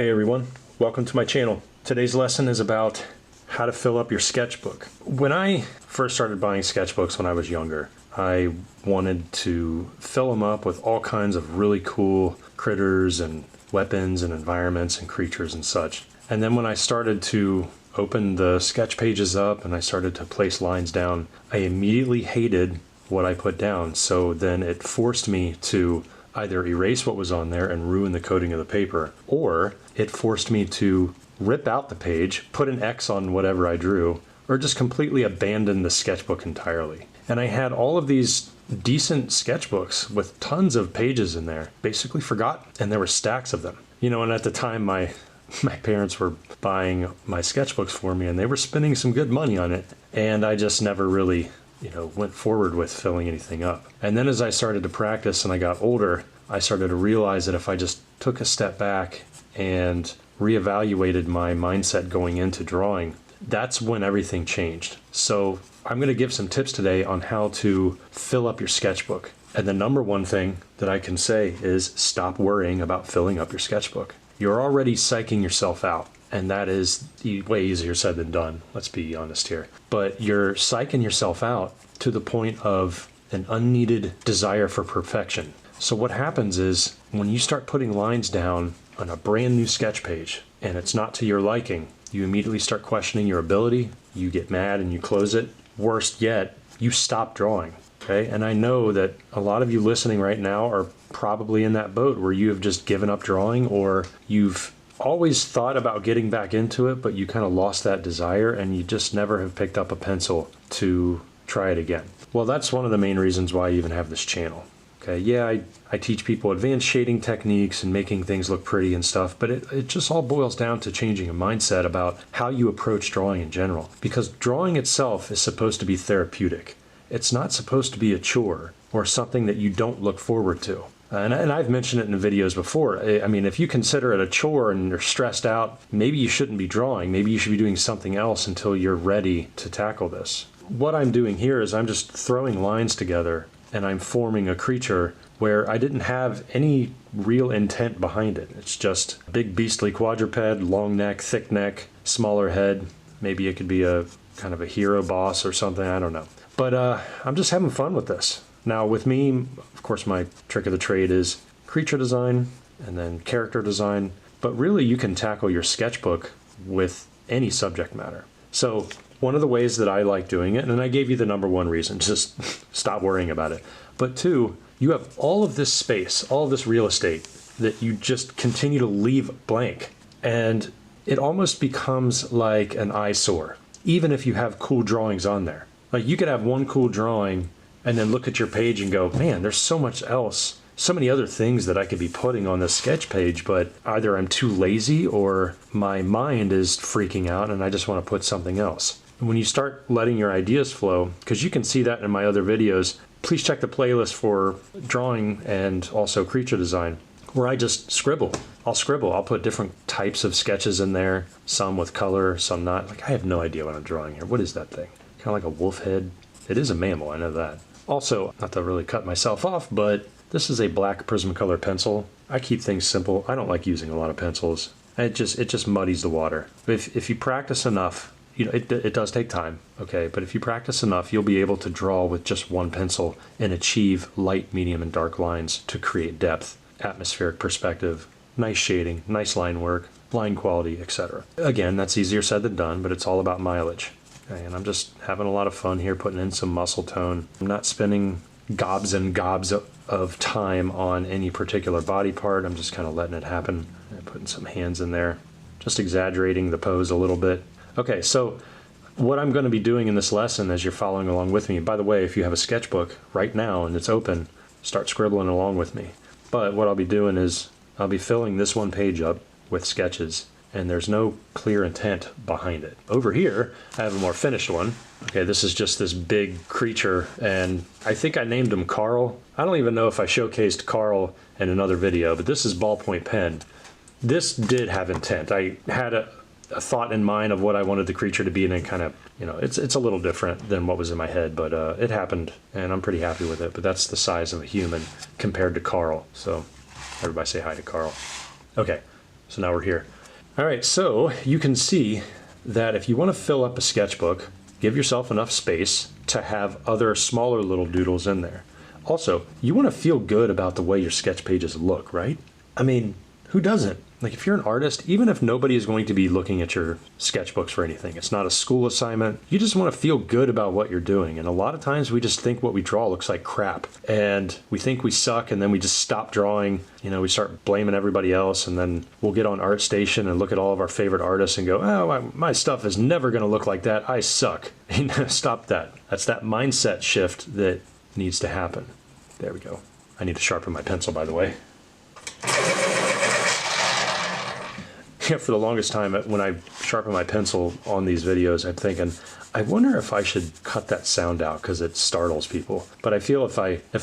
Hey everyone, welcome to my channel. Today's lesson is about how to fill up your sketchbook. When I first started buying sketchbooks when I was younger, I wanted to fill them up with all kinds of really cool critters and weapons and environments and creatures and such. And then when I started to open the sketch pages up and I started to place lines down, I immediately hated what I put down. So then it forced me to either erase what was on there and ruin the coating of the paper, or it forced me to rip out the page, put an X on whatever I drew, or just completely abandon the sketchbook entirely. And I had all of these decent sketchbooks with tons of pages in there, basically forgot, and there were stacks of them. You know, and at the time my parents were buying my sketchbooks for me and they were spending some good money on it, and I just never really went forward with filling anything up. And then as I started to practice and I got older, I started to realize that if I just took a step back and reevaluated my mindset going into drawing, that's when everything changed. So I'm going to give some tips today on how to fill up your sketchbook. And the number one thing that I can say is stop worrying about filling up your sketchbook. You're already psyching yourself out. And that is way easier said than done. Let's be honest here. But you're psyching yourself out to the point of an unneeded desire for perfection. So what happens is when you start putting lines down on a brand new sketch page and it's not to your liking, you immediately start questioning your ability. You get mad and you close it. Worst yet, you stop drawing. Okay? And I know that a lot of you listening right now are probably in that boat where you have just given up drawing, or you've always thought about getting back into it, but you kind of lost that desire and you just never have picked up a pencil to try it again. Well, that's one of the main reasons why I even have this channel. Okay, yeah, I teach people advanced shading techniques and making things look pretty and stuff, but it just all boils down to changing a mindset about how you approach drawing in general. Because drawing itself is supposed to be therapeutic. It's not supposed to be a chore or something that you don't look forward to. And I've mentioned it in videos before. I mean, if you consider it a chore and you're stressed out, maybe you shouldn't be drawing. Maybe you should be doing something else until you're ready to tackle this. What I'm doing here is I'm just throwing lines together and I'm forming a creature where I didn't have any real intent behind it. It's just a big beastly quadruped, long neck, thick neck, smaller head. Maybe it could be a kind of a hero boss or something, I don't know. But I'm just having fun with this. Now with me, of course, my trick of the trade is creature design and then character design, but really you can tackle your sketchbook with any subject matter. So one of the ways that I like doing it, and I gave you the number one reason, just stop worrying about it. But two, you have all of this space, all of this real estate that you just continue to leave blank. And it almost becomes like an eyesore, even if you have cool drawings on there. Like you could have one cool drawing and then look at your page and go, man, there's so much else, so many other things that I could be putting on this sketch page, but either I'm too lazy or my mind is freaking out and I just want to put something else. And when you start letting your ideas flow, because you can see that in my other videos, please check the playlist for drawing and also creature design, where I just scribble. I'll scribble. I'll put different types of sketches in there, some with color, some not. Like, I have no idea what I'm drawing here. What is that thing? Kind of like a wolf head. It is a mammal, I know that. Also, not to really cut myself off, but this is a black Prismacolor pencil. I keep things simple. I don't like using a lot of pencils. It just muddies the water. If you practice enough, it does take time, okay? But if you practice enough, you'll be able to draw with just one pencil and achieve light, medium, and dark lines to create depth, atmospheric perspective, nice shading, nice line work, line quality, etc. Again, that's easier said than done, but it's all about mileage. And I'm just having a lot of fun here, putting in some muscle tone. I'm not spending gobs and gobs of time on any particular body part. I'm just kind of letting it happen and putting some hands in there, just exaggerating the pose a little bit. Okay, so what I'm going to be doing in this lesson as you're following along with me, by the way, if you have a sketchbook right now and it's open, start scribbling along with me. But what I'll be doing is I'll be filling this one page up with sketches, and there's no clear intent behind it. Over here, I have a more finished one. Okay, this is just this big creature, and I think I named him Carl. I don't even know if I showcased Carl in another video, but this is ballpoint pen. This did have intent. I had a thought in mind of what I wanted the creature to be, and it kind of, it's a little different than what was in my head, but it happened, and I'm pretty happy with it. But that's the size of a human compared to Carl. So everybody say hi to Carl. Okay. So now we're here. All right, so you can see that if you want to fill up a sketchbook, give yourself enough space to have other smaller little doodles in there. Also, you want to feel good about the way your sketch pages look, right? I mean, who doesn't? Like if you're an artist, even if nobody is going to be looking at your sketchbooks for anything, it's not a school assignment, you just want to feel good about what you're doing. And a lot of times we just think what we draw looks like crap and we think we suck and then we just stop drawing. You know, we start blaming everybody else and then we'll get on ArtStation and look at all of our favorite artists and go, oh, my stuff is never going to look like that. I suck. Stop that. That's that mindset shift that needs to happen. There we go. I need to sharpen my pencil, by the way. For the longest time, when I sharpen my pencil on these videos, I'm thinking, I wonder if I should cut that sound out because it startles people. But I feel if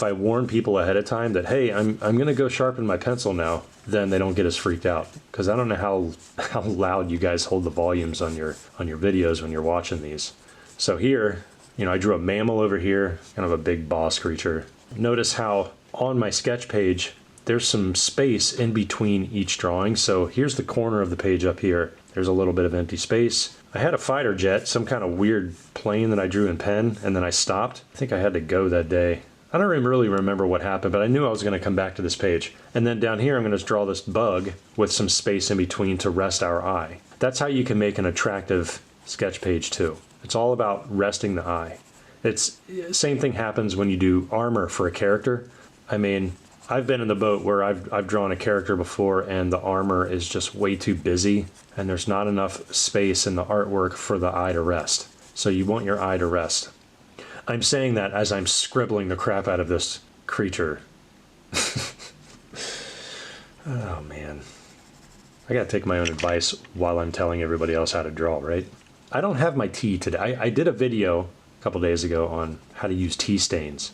I warn people ahead of time that, hey, I'm going to go sharpen my pencil now, then they don't get as freaked out. Because I don't know how loud you guys hold the volumes on your videos when you're watching these. So here, you know, I drew a mammal over here, kind of a big boss creature. Notice how on my sketch page, there's some space in between each drawing. So here's the corner of the page up here. There's a little bit of empty space. I had a fighter jet, some kind of weird plane that I drew in pen, and then I stopped. I think I had to go that day. I don't really remember what happened, but I knew I was going to come back to this page. And then down here, I'm going to draw this bug with some space in between to rest our eye. That's how you can make an attractive sketch page too. It's all about resting the eye. It's same thing happens when you do armor for a character. I mean, I've been in the boat where I've drawn a character before and the armor is just way too busy and there's not enough space in the artwork for the eye to rest. So you want your eye to rest. I'm saying that as I'm scribbling the crap out of this creature. Oh man. I gotta take my own advice while I'm telling everybody else how to draw, right? I don't have my tea today. I did a video a couple days ago on how to use tea stains.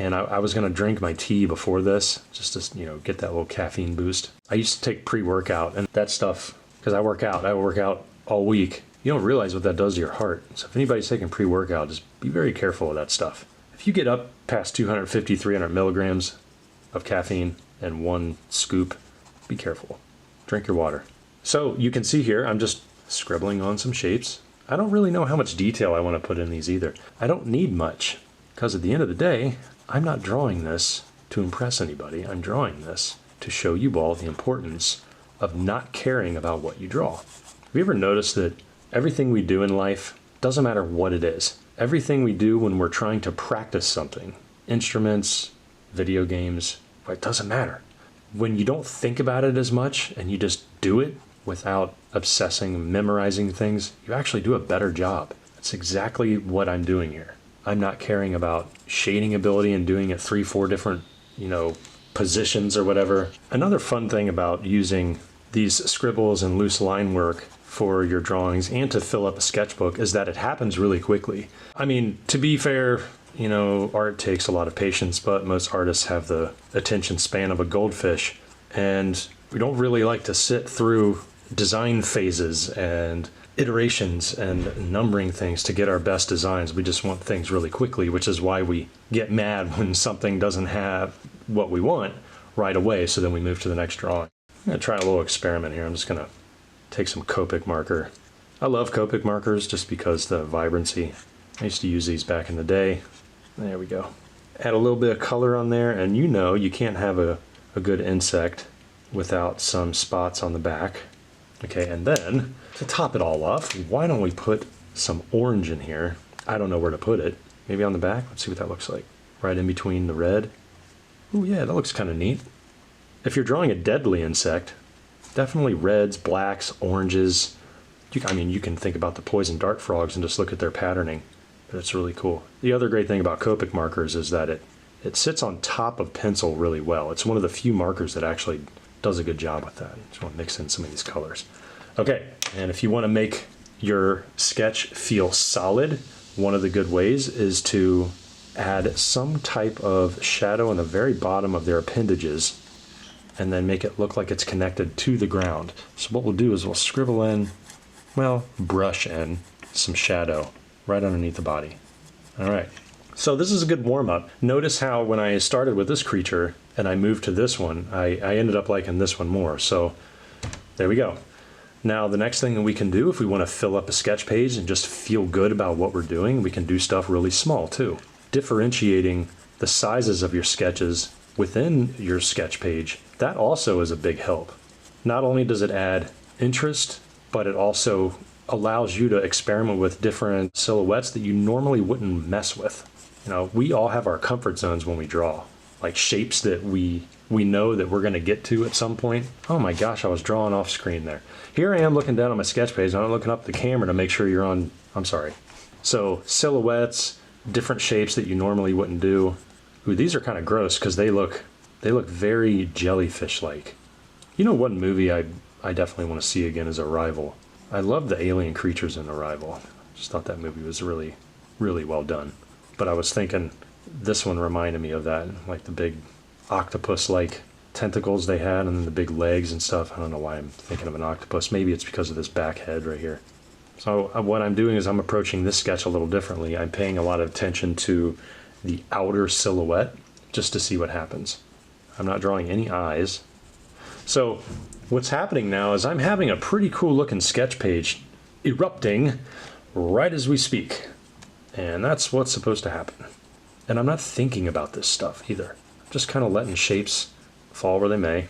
And I was going to drink my tea before this, just to, you know, get that little caffeine boost. I used to take pre-workout and that stuff, because I work out all week. You don't realize what that does to your heart. So if anybody's taking pre-workout, just be very careful of that stuff. If you get up past 250, 300 milligrams of caffeine and one scoop, be careful. Drink your water. So you can see here, I'm just scribbling on some shapes. I don't really know how much detail I want to put in these either. I don't need much, because at the end of the day, I'm not drawing this to impress anybody. I'm drawing this to show you all the importance of not caring about what you draw. Have you ever noticed that everything we do in life, doesn't matter what it is, everything we do when we're trying to practice something, instruments, video games, it doesn't matter. When you don't think about it as much and you just do it without obsessing, memorizing things, you actually do a better job. That's exactly what I'm doing here. I'm not caring about shading ability and doing it 3-4 different, you know, positions or whatever. Another fun thing about using these scribbles and loose line work for your drawings and to fill up a sketchbook is that it happens really quickly. I mean, to be fair, you know, art takes a lot of patience, but most artists have the attention span of a goldfish, and we don't really like to sit through design phases and iterations and numbering things to get our best designs. We just want things really quickly, which is why we get mad when something doesn't have what we want right away, so then we move to the next drawing. I'm going to try a little experiment here. I'm just going to take some Copic marker. I love Copic markers just because the vibrancy. I used to use these back in the day. There we go. Add a little bit of color on there, and you know you can't have a good insect without some spots on the back. Okay, and then to top it all off, why don't we put some orange in here? I don't know where to put it. Maybe on the back? Let's see what that looks like. Right in between the red. Oh yeah, that looks kind of neat. If you're drawing a deadly insect, definitely reds, blacks, oranges. You can think about the poison dart frogs and just look at their patterning, but it's really cool. The other great thing about Copic markers is that it sits on top of pencil really well. It's one of the few markers that actually does a good job with that. Just want to mix in some of these colors. Okay, and if you want to make your sketch feel solid, one of the good ways is to add some type of shadow on the very bottom of their appendages and then make it look like it's connected to the ground. So what we'll do is we'll scribble in, well, brush in some shadow right underneath the body. All right, so this is a good warm-up. Notice how when I started with this creature and I moved to this one, I ended up liking this one more. So There we go. Now, the next thing that we can do if we want to fill up a sketch page and just feel good about what we're doing, we can do stuff really small too. Differentiating the sizes of your sketches within your sketch page, that also is a big help. Not only does it add interest, but it also allows you to experiment with different silhouettes that you normally wouldn't mess with. You know, we all have our comfort zones when we draw, like shapes that we know that we're going to get to at some point. Oh my gosh, I was drawing off screen there. Here I am looking down on my sketch page, and I'm looking up at the camera to make sure you're on. I'm sorry. So silhouettes, different shapes that you normally wouldn't do. Ooh, these are kind of gross because they look very jellyfish-like. You know, one movie I definitely want to see again is Arrival. I love the alien creatures in Arrival. Just thought that movie was really, really well done. But I was thinking this one reminded me of that, like the big octopus-like tentacles they had and then the big legs and stuff. I don't know why I'm thinking of an octopus. Maybe it's because of this back head right here. So what I'm doing is I'm approaching this sketch a little differently. I'm paying a lot of attention to the outer silhouette just to see what happens. I'm not drawing any eyes. So what's happening now is I'm having a pretty cool looking sketch page erupting right as we speak. And that's what's supposed to happen. And I'm not thinking about this stuff either. I'm just kind of letting shapes fall where they may.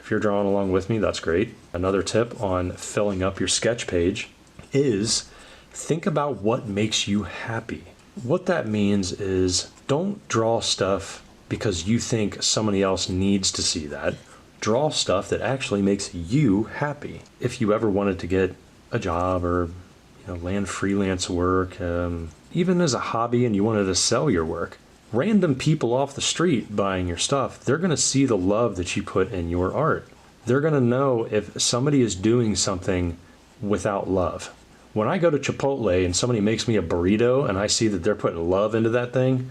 If you're drawing along with me, that's great. Another tip on filling up your sketch page is think about what makes you happy. What that means is don't draw stuff because you think somebody else needs to see that. Draw stuff that actually makes you happy. If you ever wanted to get a job or land freelance work, even as a hobby and you wanted to sell your work, random people off the street buying your stuff, they're going to see the love that you put in your art. They're going to know if somebody is doing something without love. When I go to Chipotle and somebody makes me a burrito and I see that they're putting love into that thing,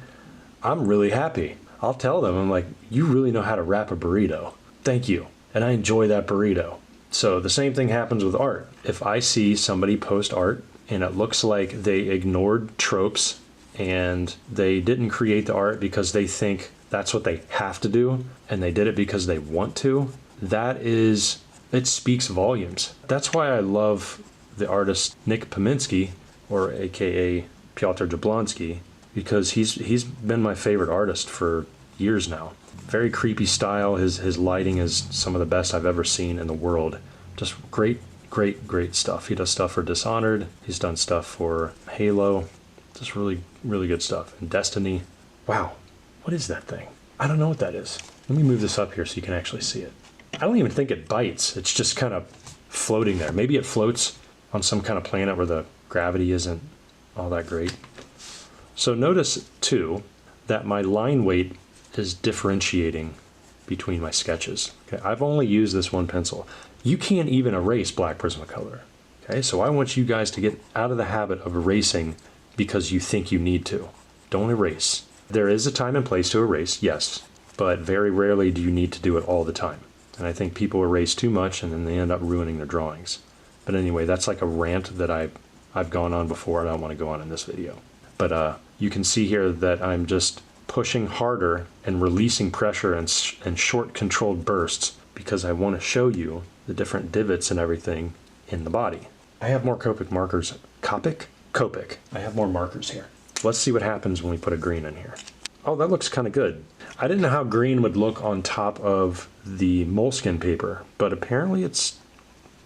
I'm really happy. I'll tell them, I'm like, you really know how to wrap a burrito. Thank you. And I enjoy that burrito. So the same thing happens with art. If I see somebody post art and it looks like they ignored tropes and they didn't create the art because they think that's what they have to do and they did it because they want to, it speaks volumes. That's why I love the artist Nick Pominski, or AKA Piotr Jablonski, because he's been my favorite artist for years now. Very creepy style. His lighting is some of the best I've ever seen in the world. Just great stuff. He does stuff for Dishonored. He's done stuff for Halo. Just really, really good stuff. And Destiny. Wow. What is that thing? I don't know what that is. Let me move this up here so you can actually see it. I don't even think it bites. It's just kind of floating there. Maybe it floats on some kind of planet where the gravity isn't all that great. So notice, too, that my line weight is differentiating between my sketches. Okay, I've only used this one pencil. You can't even erase black Prismacolor. Okay, so I want you guys to get out of the habit of erasing because you think you need to. Don't erase. There is a time and place to erase, yes, but very rarely do you need to do it all the time. And I think people erase too much and then they end up ruining their drawings. But anyway, that's like a rant that I've gone on before. I don't want to go on in this video. But you can see here that I'm just pushing harder and releasing pressure in short controlled bursts because I want to show you the different divots and everything in the body. I have more Copic markers. Copic. I have more markers here. Let's see what happens when we put a green in here. Oh, that looks kind of good. I didn't know how green would look on top of the Moleskine paper, but apparently it's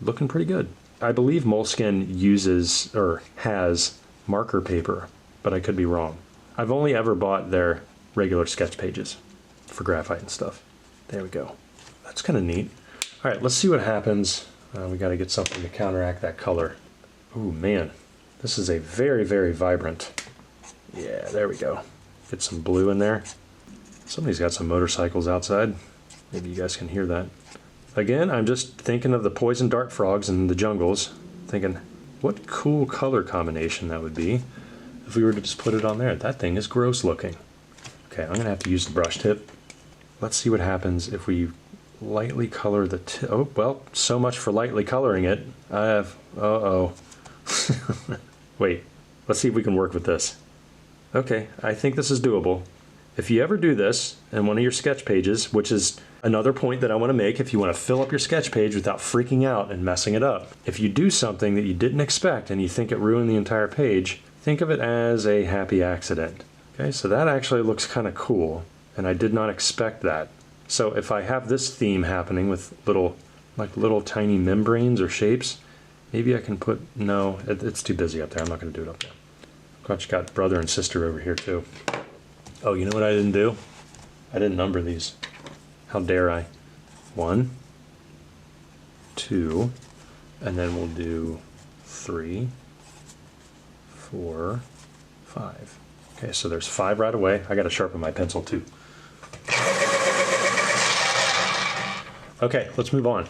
looking pretty good. I believe Moleskine uses or has marker paper, but I could be wrong. I've only ever bought their regular sketch pages for graphite and stuff. There we go. That's kind of neat. All right, let's see what happens. We got to get something to counteract that color. Ooh, man. This is a very, very vibrant. Yeah, there we go. Get some blue in there. Somebody's got some motorcycles outside. Maybe you guys can hear that. Again, I'm just thinking of the poison dart frogs in the jungles. Thinking, what cool color combination that would be if we were to just put it on there. That thing is gross looking. Okay, I'm going to have to use the brush tip. Let's see what happens if we lightly color the tip. Oh, well, so much for lightly coloring it. I have, Wait, let's see if we can work with this. Okay, I think this is doable. If you ever do this in one of your sketch pages, which is Another point that I want to make, if you want to fill up your sketch page without freaking out and messing it up, if you do something that you didn't expect and you think it ruined the entire page, think of it as a happy accident. Okay, so that actually looks kind of cool, and I did not expect that. So if I have this theme happening with little tiny membranes or shapes, maybe I can put, no, it's too busy up there. I'm not going to do it up there. Got you got brother and sister over here too. Oh, you know what I didn't do? I didn't number these. How dare I? 1, 2, and then we'll do 3, 4, 5. Okay, so there's 5 right away. I got to sharpen my pencil too. Okay, let's move on.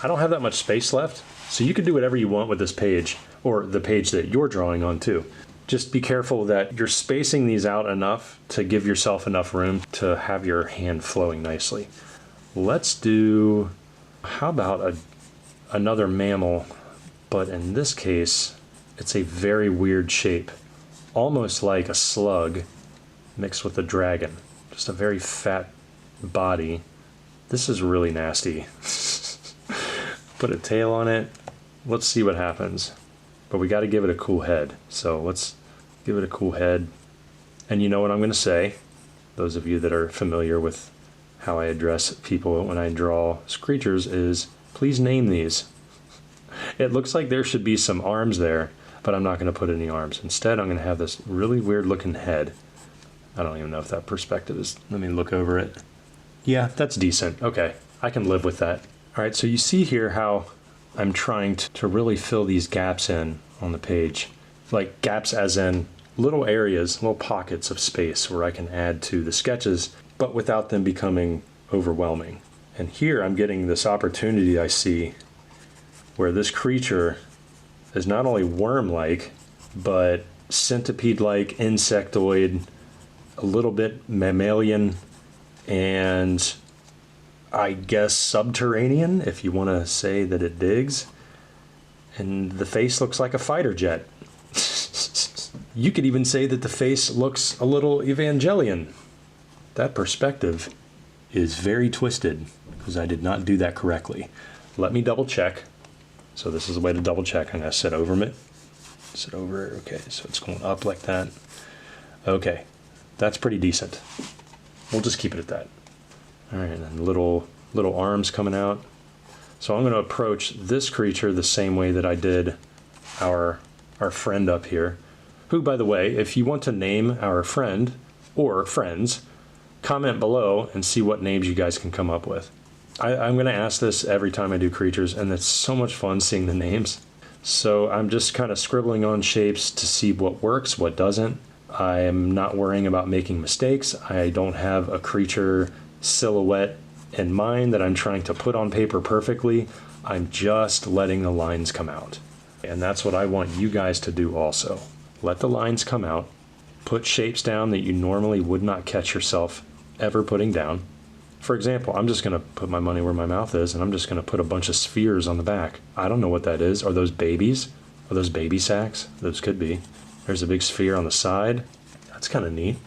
I don't have that much space left, so you can do whatever you want with this page, or the page that you're drawing on too. Just be careful that you're spacing these out enough to give yourself enough room to have your hand flowing nicely. Let's do, how about another mammal, but in this case, it's a very weird shape, almost like a slug mixed with a dragon. Just a very fat body. This is really nasty. Put a tail on it. Let's see what happens. But we got to give it a cool head. So let's give it a cool head. And you know what I'm going to say? Those of you that are familiar with how I address people when I draw creatures is, please name these. It looks like there should be some arms there, but I'm not going to put any arms. Instead, I'm going to have this really weird looking head. I don't even know if that perspective is, let me look over it. Yeah, that's decent. Okay, I can live with that. All right, so you see here how I'm trying to really fill these gaps in on the page. Like gaps as in little areas, little pockets of space where I can add to the sketches, but without them becoming overwhelming. And here I'm getting this opportunity I see where this creature is not only worm-like, but centipede-like, insectoid, a little bit mammalian, and I guess subterranean, if you want to say that it digs. And the face looks like a fighter jet. You could even say that the face looks a little Evangelion. That perspective is very twisted because I did not do that correctly. Let me double check. So this is the way to double check. I'm going to sit over it. Sit over it. Okay, so it's going up like that. Okay, that's pretty decent. We'll just keep it at that. All right, and little arms coming out. So I'm going to approach this creature the same way that I did our friend up here, who, by the way, if you want to name our friend or friends, comment below and see what names you guys can come up with. I'm going to ask this every time I do creatures, and it's so much fun seeing the names. So I'm just kind of scribbling on shapes to see what works, what doesn't. I am not worrying about making mistakes. I don't have a creature silhouette in mind that I'm trying to put on paper perfectly. I'm just letting the lines come out. And that's what I want you guys to do also. Let the lines come out. Put shapes down that you normally would not catch yourself ever putting down. For example, I'm just going to put my money where my mouth is, and I'm just going to put a bunch of spheres on the back. I don't know what that is. Are those babies? Are those baby sacks? Those could be. There's a big sphere on the side. That's kind of neat.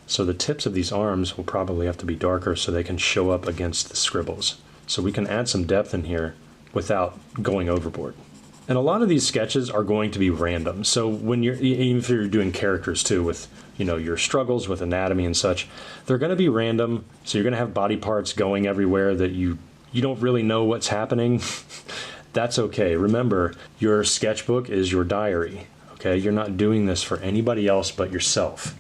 So the tips of these arms will probably have to be darker so they can show up against the scribbles. So we can add some depth in here without going overboard. And a lot of these sketches are going to be random. So when even if you're doing characters too, with your struggles with anatomy and such, they're going to be random. So you're going to have body parts going everywhere that you don't really know what's happening. That's okay. Remember, your sketchbook is your diary. Okay, you're not doing this for anybody else but yourself.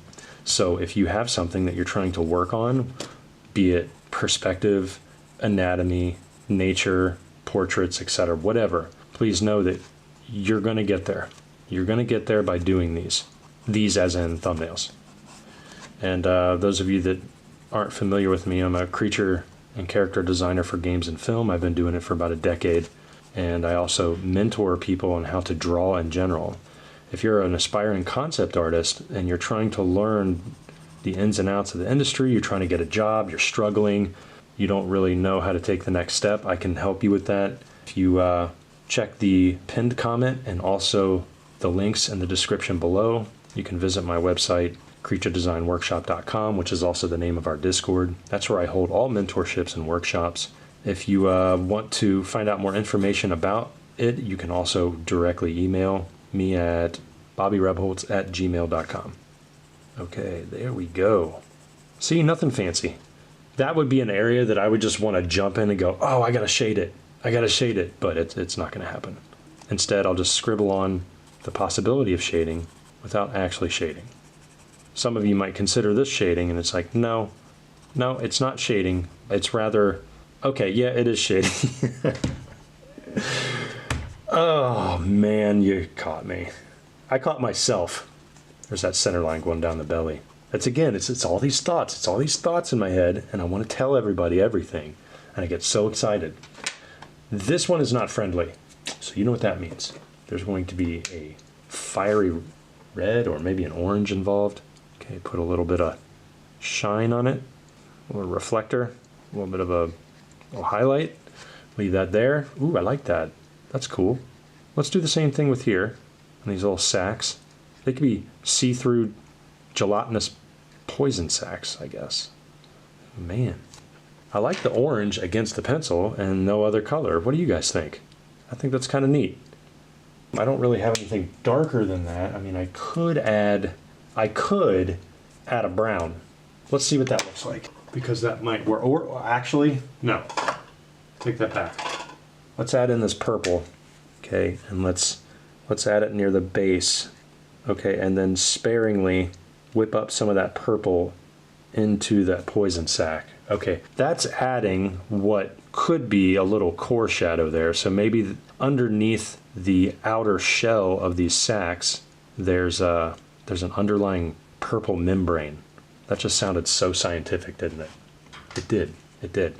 So if you have something that you're trying to work on, be it perspective, anatomy, nature, portraits, etc., whatever, please know that you're going to get there. You're going to get there by doing these. These as in thumbnails. And those of you that aren't familiar with me, I'm a creature and character designer for games and film. I've been doing it for about a decade. And I also mentor people on how to draw in general. If you're an aspiring concept artist and you're trying to learn the ins and outs of the industry, you're trying to get a job, you're struggling, you don't really know how to take the next step, I can help you with that. If you check the pinned comment and also the links in the description below, you can visit my website creaturedesignworkshop.com, which is also the name of our Discord. That's where I hold all mentorships and workshops. If you want to find out more information about it, you can also directly email me at bobbyrebholz@gmail.com. Okay, there we go. See, nothing fancy. That would be an area that I would just want to jump in and go, oh, I got to shade it. I got to shade it, but it's not going to happen. Instead, I'll just scribble on the possibility of shading without actually shading. Some of you might consider this shading, and it's like, no, it's not shading. It's rather, okay, yeah, it is shading. Oh, man, you caught me. I caught myself. There's that center line going down the belly. It's all these thoughts. It's all these thoughts in my head, and I want to tell everybody everything, and I get so excited. This one is not friendly, so you know what that means. There's going to be a fiery red or maybe an orange involved. Okay, put a little bit of shine on it, a little reflector, a little bit of a little highlight. Leave that there. Ooh, I like that. That's cool. Let's do the same thing with here, on these little sacks. They could be see-through gelatinous poison sacks, I guess. Man, I like the orange against the pencil and no other color. What do you guys think? I think that's kind of neat. I don't really have anything darker than that. I mean, I could add a brown. Let's see what that looks like, because that might work. Or actually, no, take that back. Let's add in this purple, okay, and let's add it near the base, okay, and then sparingly whip up some of that purple into that poison sac. Okay, that's adding what could be a little core shadow there. So maybe underneath the outer shell of these sacs, there's an underlying purple membrane. That just sounded so scientific, didn't it? It did.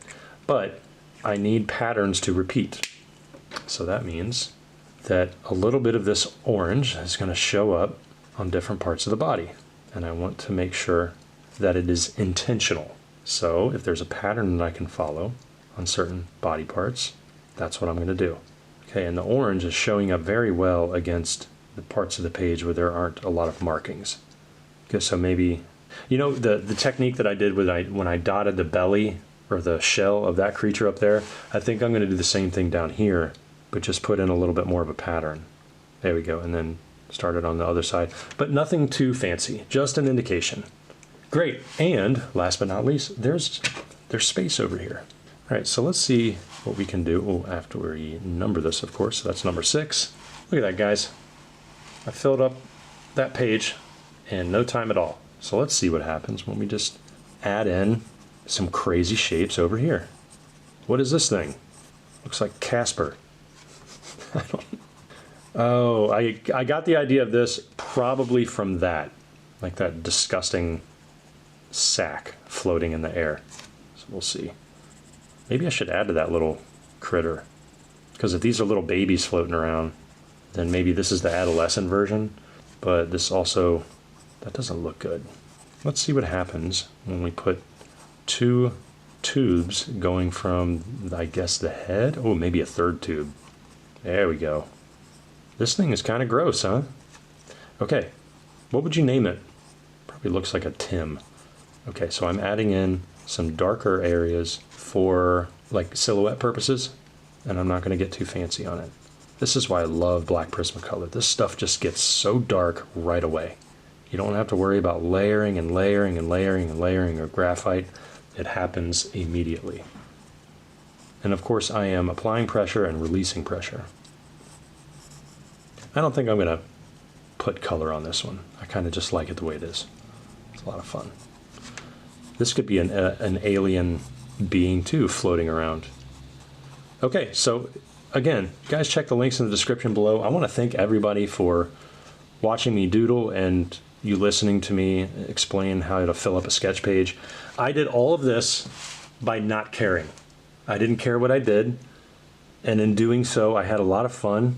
But I need patterns to repeat. So that means that a little bit of this orange is going to show up on different parts of the body. And I want to make sure that it is intentional. So if there's a pattern that I can follow on certain body parts, that's what I'm going to do. Okay, and the orange is showing up very well against the parts of the page where there aren't a lot of markings. Okay, so maybe, you know, the technique that I did when I dotted the belly or the shell of that creature up there, I think I'm going to do the same thing down here, but just put in a little bit more of a pattern. There we go, and then start it on the other side. But nothing too fancy, just an indication. Great, and last but not least, there's space over here. All right, so let's see what we can do after we number this, of course. So that's number 6. Look at that, guys. I filled up that page in no time at all. So let's see what happens when we just add in some crazy shapes over here. What is this thing? Looks like Casper. Oh, I got the idea of this probably from that, like that disgusting sack floating in the air. So we'll see. Maybe I should add to that little critter, because if these are little babies floating around, then maybe this is the adolescent version, but this also, that doesn't look good. Let's see what happens when we put 2 tubes going from, I guess, the head. Oh, maybe a 3rd tube. There we go. This thing is kind of gross, huh? Okay, what would you name it? Probably looks like a Tim. Okay, so I'm adding in some darker areas for like silhouette purposes, and I'm not going to get too fancy on it. This is why I love black Prismacolor. This stuff just gets so dark right away. You don't have to worry about layering and layering and layering and layering or graphite. It happens immediately. And of course I am applying pressure and releasing pressure. I don't think I'm going to put color on this one. I kind of just like it the way it is. It's a lot of fun. This could be an alien being too floating around. Okay, so again, guys, check the links in the description below. I want to thank everybody for watching me doodle and you listening to me explain how to fill up a sketch page. I did all of this by not caring. I didn't care what I did, and in doing so, I had a lot of fun.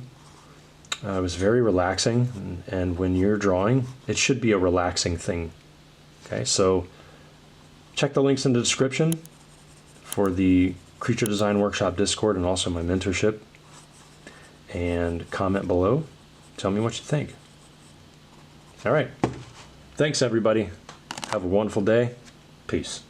It was very relaxing, and when you're drawing, it should be a relaxing thing. Okay, so check the links in the description for the Creature Design Workshop Discord and also my mentorship, and comment below. Tell me what you think. All right, Thanks, everybody. Have a wonderful day. Peace.